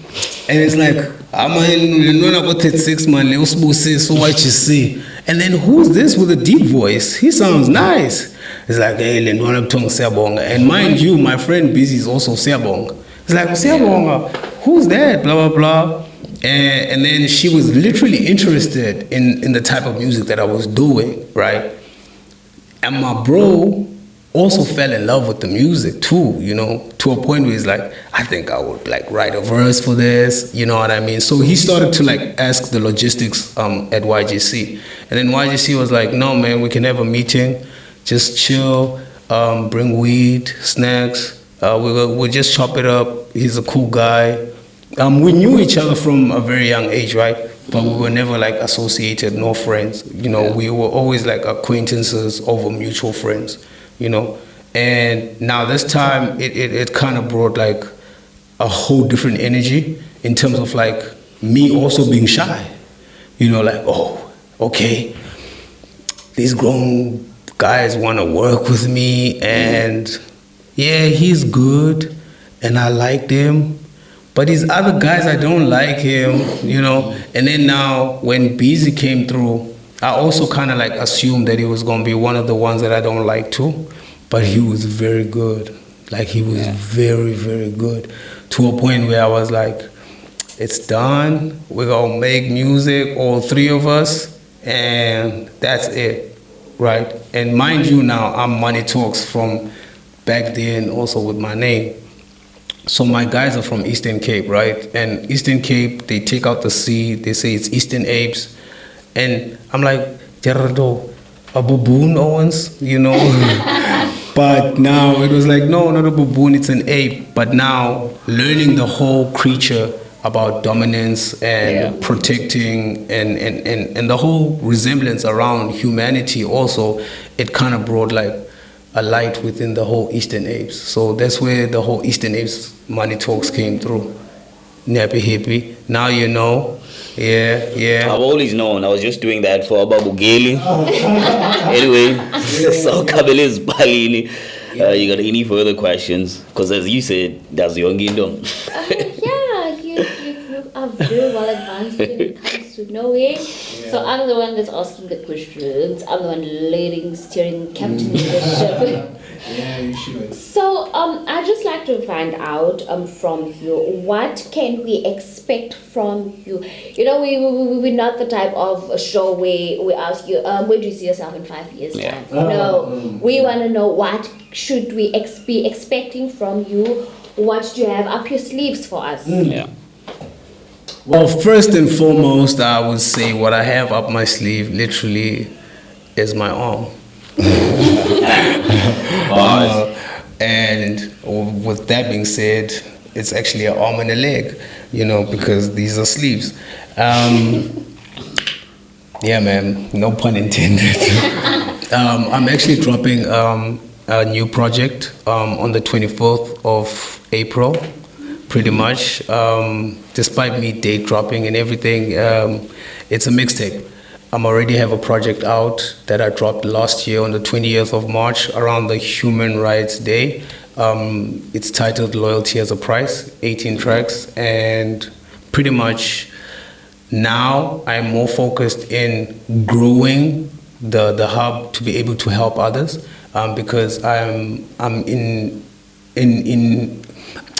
it's like, I'm about 36 man, so what you see? And then who's this with a deep voice? He sounds nice. It's like, hey, and mind you, my friend Busy is also Seabong. It's like, Seabong, who's that? Blah, blah, blah. And then she was literally interested in the type of music that I was doing, right? And my bro also fell in love with the music too, to a point where he's like, I think I would like write a verse for this, you know what I mean? So he started to like ask the logistics at YGC. And then YGC was like, no man, we can have a meeting, just chill, bring weed, snacks, we'll just chop it up, he's a cool guy. We knew each other from a very young age, right? But we were never like associated, no friends. We were always like acquaintances over mutual friends, And now this time, it kind of brought like a whole different energy in terms of like me also being shy. Like, oh, okay, these grown guys want to work with me, and yeah, he's good, and I liked him. But these other guys, I don't like him, And then now when Beezy came through, I also kind of like assumed that he was going to be one of the ones that I don't like too. But he was very good. Like he was very, very good. To a point where I was like, it's done. We're going to make music, all three of us. And that's it, right? And mind you now, I'm Money Talks from back then also with my name. So my guys are from Eastern Cape, right? And Eastern Cape, they take out the C, they say it's Eastern Apes. And I'm like, Gerardo, a baboon, Owens, But now it was like, no, not a baboon, it's an ape. But now learning the whole creature about dominance and protecting and the whole resemblance around humanity also, it kind of brought like a light within the whole Eastern Apes. So that's where the whole Eastern Apes Money Talks came through. Nappy hippie. Now you know. Yeah. I've always known. I was just doing that for Babu Geli. Anyway, so Kabele's Balini. You got any further questions? Because as you said, that's your kingdom. You are very well advanced when it comes to knowing. So I'm the one that's asking the questions. I'm the one leading, steering, captaining the ship. Yeah, you should. So I'd just like to find out from you, what can we expect from you? We're not the type of show where we ask you, where do you see yourself in 5 years' time? No, we want to know what should we be expecting from you. What do you have up your sleeves for us? Yeah. Well, first and foremost, I would say what I have up my sleeve literally is my arm. And with that being said, it's actually an arm and a leg, because these are sleeves. Yeah, man, no pun intended. I'm actually dropping a new project on the 24th of April. Pretty much, despite me date dropping and everything, it's a mixtape. I'm already have a project out that I dropped last year on the 20th of March around the Human Rights Day. It's titled Loyalty as a Price, 18 tracks, and pretty much now I'm more focused in growing the hub to be able to help others, because I'm in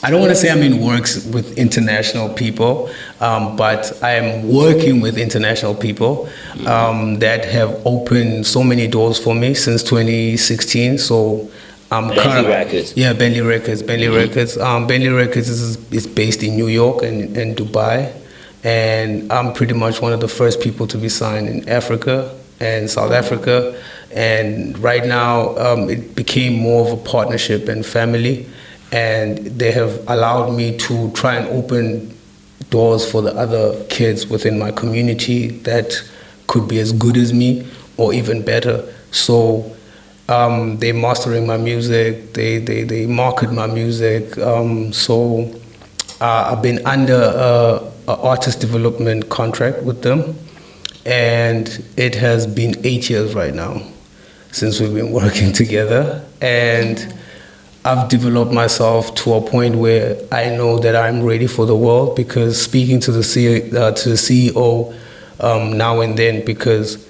I don't want to say I'm in works with international people, but I am working with international people that have opened so many doors for me since 2016. So Bentley Records. Yeah, Bentley Records. Bentley Records. Bentley Records is based in New York and Dubai, and I'm pretty much one of the first people to be signed in Africa and South Africa. And right now, it became more of a partnership and family. And they have allowed me to try and open doors for the other kids within my community that could be as good as me or even better. So they're mastering my music, they market my music. So I've been under an artist development contract with them, and it has been 8 years right now since we've been working together. And I've developed myself to a point where I know that I'm ready for the world, because speaking to the CEO now and then, because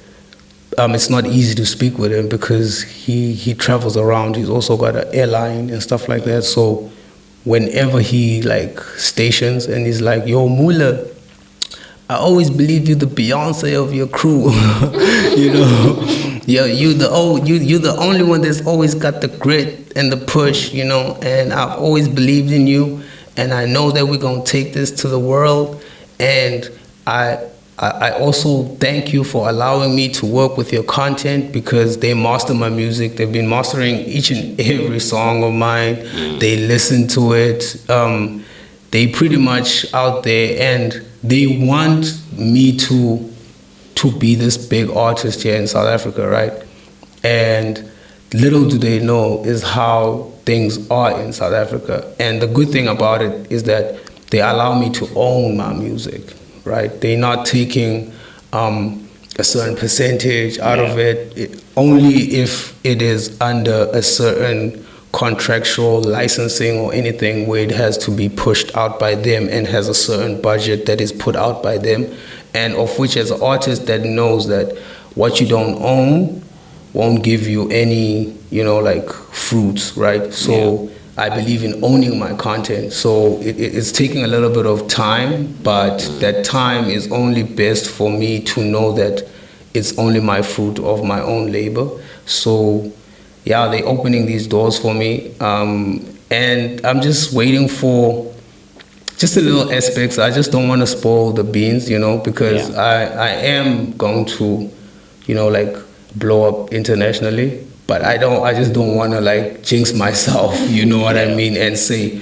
it's not easy to speak with him because he travels around. He's also got an airline and stuff like that. So whenever he like stations and he's like, "Yo, Moola, I always believe you're the Beyonce of your crew," you know. Yeah, you're the only one that's always got the grit and the push, you know, and I've always believed in you, and I know that we're gonna take this to the world. And I also thank you for allowing me to work with your content, because they master my music. They've been mastering each and every song of mine. They listen to it. They pretty much out there, and they want me to be this big artist here in South Africa, right? And little do they know is how things are in South Africa. And the good thing about it is that they allow me to own my music, right? They're not taking a certain percentage out of it, only if it is under a certain contractual licensing or anything where it has to be pushed out by them and has a certain budget that is put out by them. And of which, as an artist that knows that what you don't own won't give you any, you know, like fruits, right? So I believe in owning my content. So it's taking a little bit of time, but that time is only best for me to know that it's only my fruit of my own labor. So yeah, they're opening these doors for me. And I'm just waiting for just the little aspects. I just don't want to spoil the beans, you know, because I am going to, you know, like blow up internationally, but I just don't want to like jinx myself, you know what I mean, and say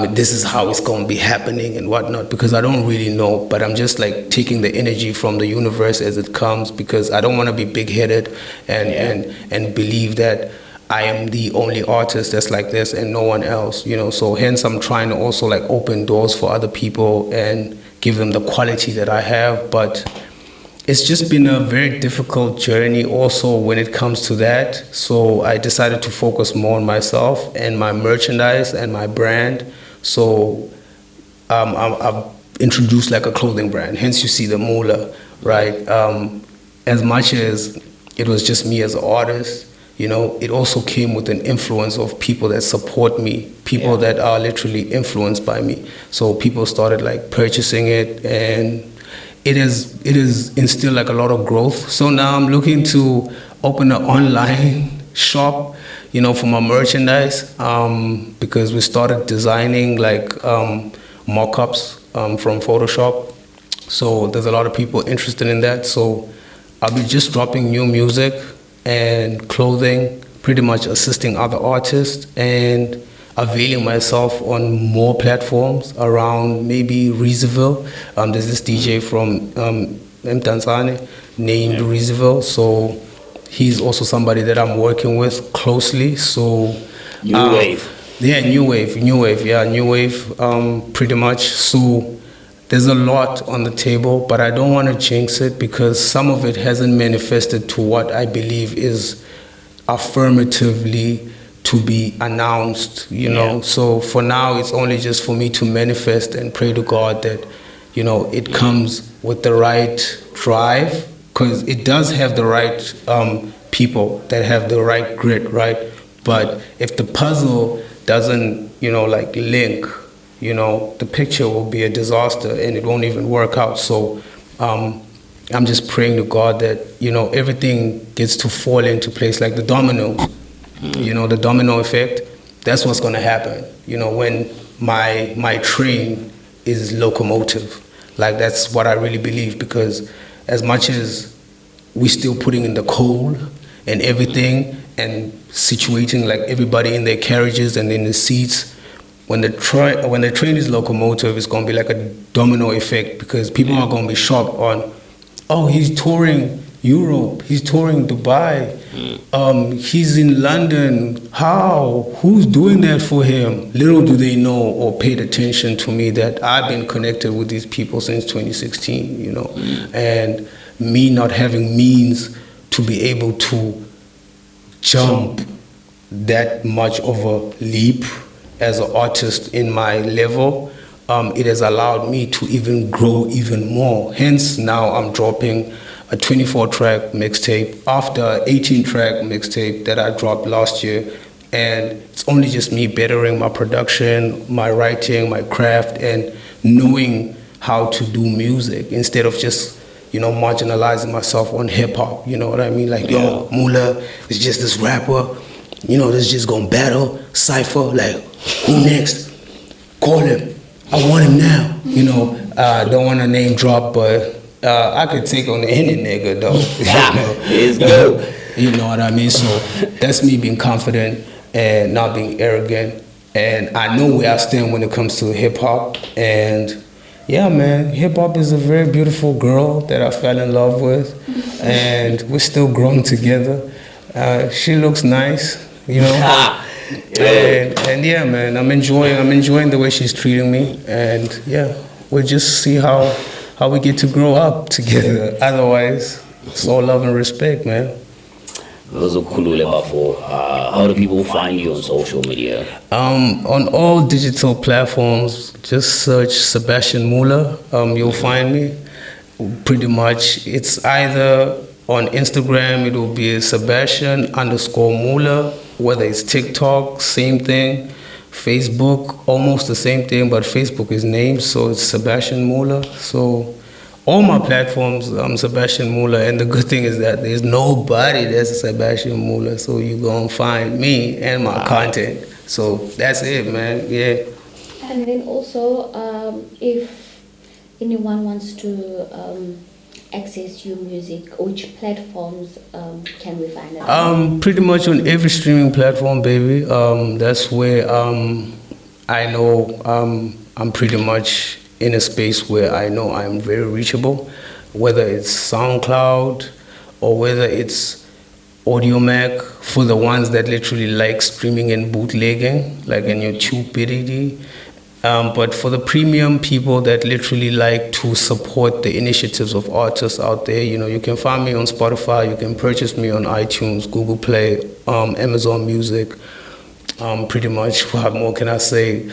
this is how it's going to be happening and whatnot, because I don't really know. But I'm just like taking the energy from the universe as it comes, because I don't want to be big-headed and believe that I am the only artist that's like this and no one else, you know. So hence I'm trying to also like open doors for other people and give them the quality that I have. But it's just been a very difficult journey also when it comes to that. So I decided to focus more on myself and my merchandise and my brand. So I've introduced like a clothing brand, hence you see the Moola, right? As much as it was just me as an artist, you know, it also came with an influence of people that support me, people that are literally influenced by me. So people started like purchasing it, and it is instilled like a lot of growth. So now I'm looking to open an online shop, you know, for my merchandise, because we started designing like mock-ups from Photoshop. So there's a lot of people interested in that. So I'll be just dropping new music and clothing, pretty much assisting other artists and availing myself on more platforms around maybe Reeseville. There's this DJ from Mntase named Reeseville, so he's also somebody that I'm working with closely. So New Wave. Yeah, New Wave, pretty much. So there's a lot on the table, but I don't want to jinx it because some of it hasn't manifested to what I believe is affirmatively to be announced, you know. So for now, it's only just for me to manifest and pray to God that, you know, it comes with the right drive, because it does have the right people that have the right grit, right? But if the puzzle doesn't, you know, like link, you know, the picture will be a disaster and it won't even work out. So I'm just praying to God that, you know, everything gets to fall into place like the dominoes, you know, the domino effect. That's what's going to happen, you know, when my train is locomotive. Like, that's what I really believe, because as much as we're still putting in the coal and everything and situating like everybody in their carriages and in the seats, when the train is locomotive, it's going to be like a domino effect, because people are going to be shocked on, oh, he's touring Europe, he's touring Dubai, he's in London, how? Who's doing that for him? Little do they know or paid attention to me that I've been connected with these people since 2016, you know, and me not having means to be able to jump that much of a leap as an artist in my level, it has allowed me to even grow even more. Hence, now I'm dropping a 24-track mixtape after an 18-track mixtape that I dropped last year. And it's only just me bettering my production, my writing, my craft, and knowing how to do music instead of just, you know, marginalizing myself on hip-hop. You know what I mean? Like, yo, Moola is just this rapper, you know, that's just gonna battle, cypher, like, who next? Call him. I want him now. You know, don't want to name drop, but I could take on any nigga, though. It's good. You know what I mean? So that's me being confident and not being arrogant. And I know where I stand when it comes to hip-hop. And yeah, man, hip-hop is a very beautiful girl that I fell in love with. And we're still growing together. She looks nice, you know. And yeah, man, I'm enjoying the way she's treating me, and yeah, we'll just see how we get to grow up together. Otherwise, it's all love and respect, man. How do people find you on social media? On all digital platforms, just search Sebastian Moola. You'll find me. Pretty much, it's either on Instagram, it will be Sebastian_Moola. Whether it's TikTok, same thing. Facebook, almost the same thing, but Facebook is named, so it's Sebastian Moola. So all my platforms, I'm Sebastian Moola, and the good thing is that there's nobody that's Sebastian Moola, so you're gonna find me and my content. So that's it, man, yeah. And then also, if anyone wants to access your music, which platforms can we find it? Pretty much on every streaming platform, baby. That's where I know I'm pretty much in a space where I know I'm very reachable, whether it's SoundCloud or whether it's AudioMac for the ones that literally like streaming and bootlegging, like in your TubeBiddy. But for the premium people that literally like to support the initiatives of artists out there, you know, you can find me on Spotify, you can purchase me on iTunes, Google Play, Amazon Music, pretty much. What more can I say?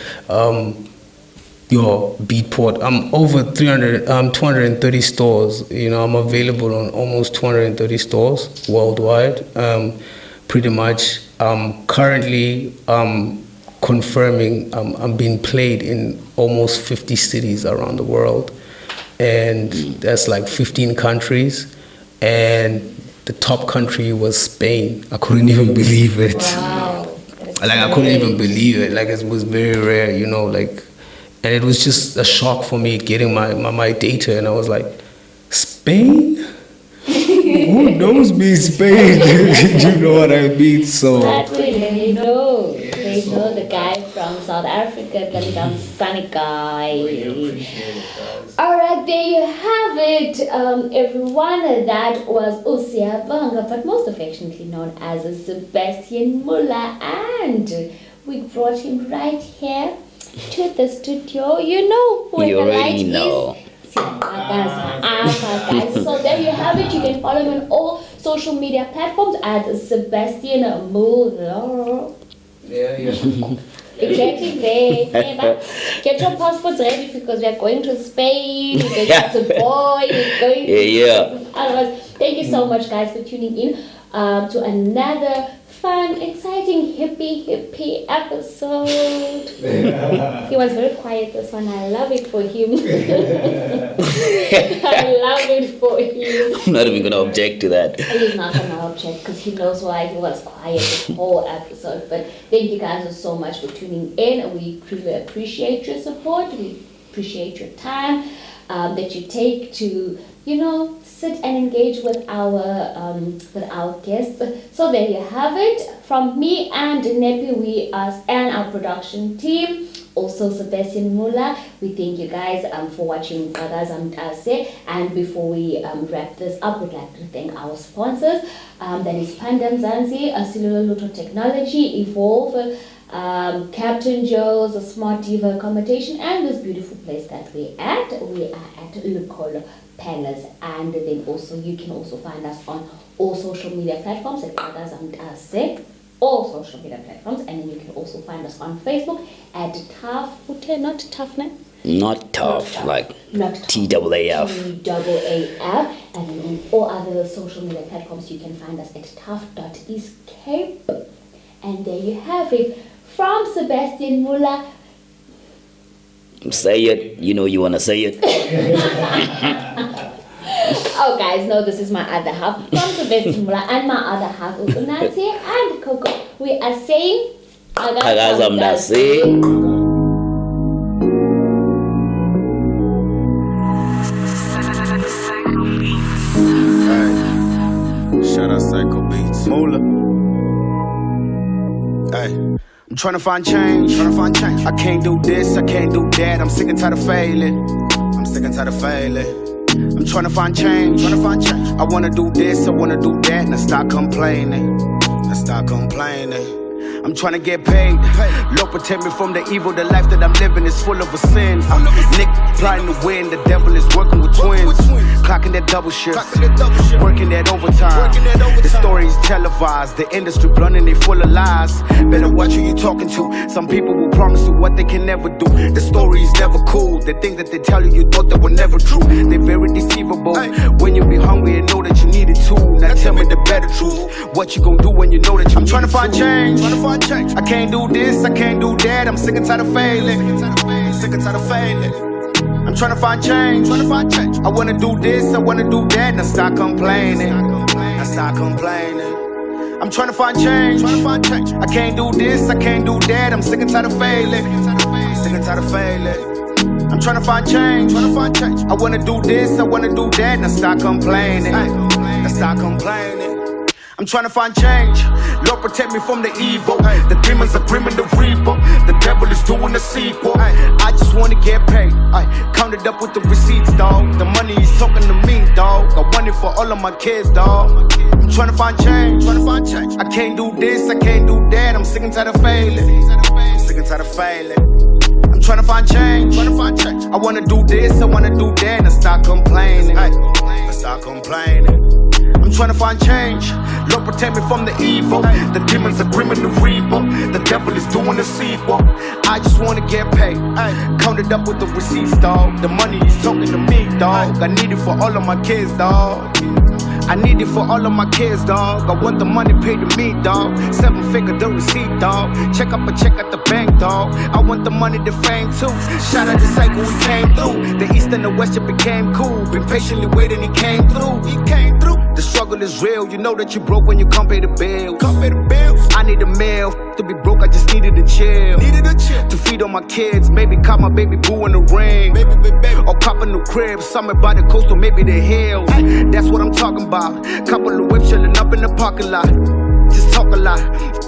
Your Beatport. I'm over 230 stores. You know, I'm available on almost 230 stores worldwide. Pretty much, currently, confirming I'm being played in almost 50 cities around the world, and that's like 15 countries, and the top country was Spain. I couldn't even believe it. Wow. Like, I couldn't even believe it. Like, it was very rare, you know, like, and it was just a shock for me getting my data, and I was like, Spain? Who knows me, Spain? You know what I mean? So That's it, they know. They know the guy from South Africa, the sunny guy. Alright, there you have it, everyone. That was Usiyabanga, but most affectionately known as Sebastian Moola, and we brought him right here to the studio. You know where You the light already know. is. Qhakaza. So there you have it. You can follow him on all social media platforms at Sebastian Moola. Yeah. Getting there. Get your passports ready because we are going to Spain. We're going to Boy. We're going to otherwise. Thank you so much, guys, for tuning in to another fun, exciting, hippie episode. He was very quiet this one. I love it for him. I love it for him. I'm not even going to object to that. He's not going to object because he knows why he was quiet this whole episode. But thank you guys so much for tuning in. We truly appreciate your support. We appreciate your time that you take to, sit and engage with our guests. So there you have it. From me and Nepi, and our production team, also Sebastian Moola, we thank you guys for watching Qhakaza Mntase. And before we wrap this up, we'd like to thank our sponsors. That is Mntase, Cellular Technology, Evolve, Captain Joe's Smart Diva Accommodation, and this beautiful place that we're at. We are at Lukolo Palace, and then also you can also find us on all social media platforms at Qhakaza Mntase, all social media platforms, and then you can also find us on Facebook at not tough, like TAAF. TAAF, and then on all other social media platforms you can find us at tough.escape. And there you have it. From Sebastian Moola. Say it. You know you want to say it. Oh, guys, no, this is my other half. From Sebastian Moola and my other half, Mntase and Coco. We are saying Qhakaza Mntase. Shout out Psycho Beats. Moola. Hey. I'm trying to find change. I can't do this, I can't do that. I'm sick and tired of failing. I'm trying to find change. I wanna do this, I wanna do that, and I stop complaining. I'm trying to get paid. Lord, protect me from the evil. The life that I'm living is full of a sin. Nick plotting to win. The devil is working with twins. Clocking that double shift. Working that overtime. The story is televised. The industry blunt and they full of lies. Better watch who you talking to. Some people will promise you what they can never do. The story is never cool. The things that they tell you thought that were never true. They're very deceivable. When you be hungry and know that you need it too. Now tell me the better truth. What you gonna do when you know that I'm trying to find change. I can't do this, I can't do that. I'm sick and tired of failing. I'm trying to find change. I wanna do this, I wanna do that, and I stop complaining. I'm trying to find change. I can't do this, I can't do that. I'm sick and tired of failing. I'm trying to find change. I wanna do this, I wanna do that, and I stop complaining. I'm trying to find change. Lord, protect me from the evil. The demons are brimming the reaper. The devil is doing the sequel. I just wanna get paid. Count it up with the receipts, dog. The money is talking to me, dog. I want it for all of my kids, dog. I'm trying to find change. I can't do this, I can't do that. I'm sick and tired of failing. I'm trying to find change. I wanna do this, I wanna do that, and I stop complaining. I'm trying to find change. Lord, protect me from the evil. The demons are brimming the reaper. The devil is doing the sequel. I just wanna get paid. Count it up with the receipts, dog. The money is talking to me, dog. I need it for all of my kids, dog. I need it for all of my kids, dog. I want the money paid to me, dog. 7-figure the receipt, dog. Check up a check at the bank, dog. I want the money to fame too. Shout out to Psycho, we came through. The east and the west, it became cool. Been patiently waiting, he came through. The struggle is real. You know that you broke when you can't pay the bills. I need a meal. To be broke, I just needed to chill. To feed on my kids. Maybe cop my baby boo in the ring. Or cop a new crib. Somewhere by the coast or maybe the hills. That's what I'm talking about. Couple of whips chilling up in the parking lot. just talk a lot.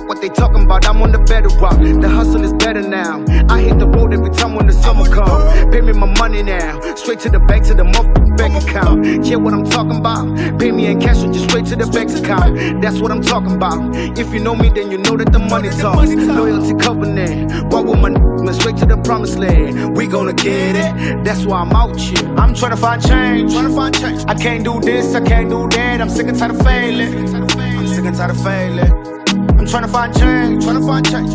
What they talking about, I'm on the better route. The hustle is better now. I hit the road every time when the summer come. Pay me my money now, straight to the bank, to the motherfucking bank account. Yeah, what I'm talking about. Pay me in cash or just straight to the bank account. That's what I'm talking about. If you know me, then you know that the money talks. Loyalty covenant. Walk with my straight to the promised land. We gonna get it. That's why I'm out here. I'm trying to find change. I can't do this, I can't do that. I'm sick and tired of failing. I'm sick and tired of failing. I'm trying to find change.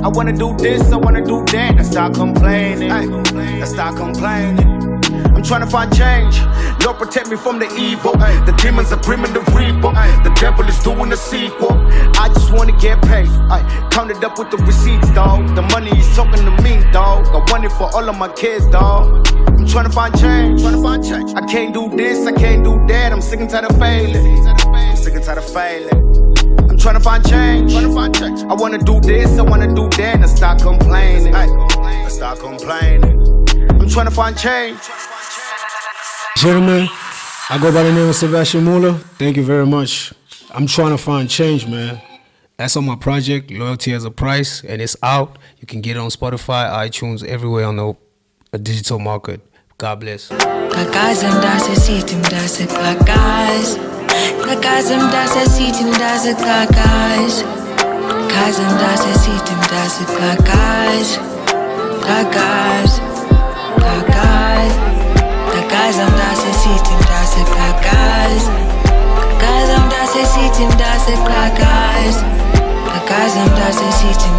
I wanna do this, I wanna do that. Let's stop complaining. Let's stop complaining. I'm trying to find change. Lord, protect me from the evil. The demons are brimming the reaper. The devil is doing the sequel. I just wanna get paid. Count it up with the receipts, dog. The money is talking to me, dog. I want it for all of my kids, dog. I'm trying to find change. I can't do this, I can't do that. I'm sick and tired of failing. I'm sick and tired of failing. I'm trying to find change. I wanna do this, I wanna do that. And stop complaining. Let's stop complaining. I'm trying to find change. Gentlemen, I go by the name of Sebastian Moola. Thank you very much. I'm trying to find change, man. That's on my project, Loyalty Has a Price, and it's out. You can get it on Spotify, iTunes, everywhere on the digital market. God bless. Qhakaza Mntase sithi Mntase Qhakaza. Qhakaza Mntase sithi Mntase Qhakaza. Qhakaza Mntase sithi Mntase Qhakaza. Qhakaza, Qhakaza. Qhakaza Mntase sithi Mntase Qhakaza. Qhakaza Mntase sithi Mntase Qhakaza. Qhakaza Mntase sithi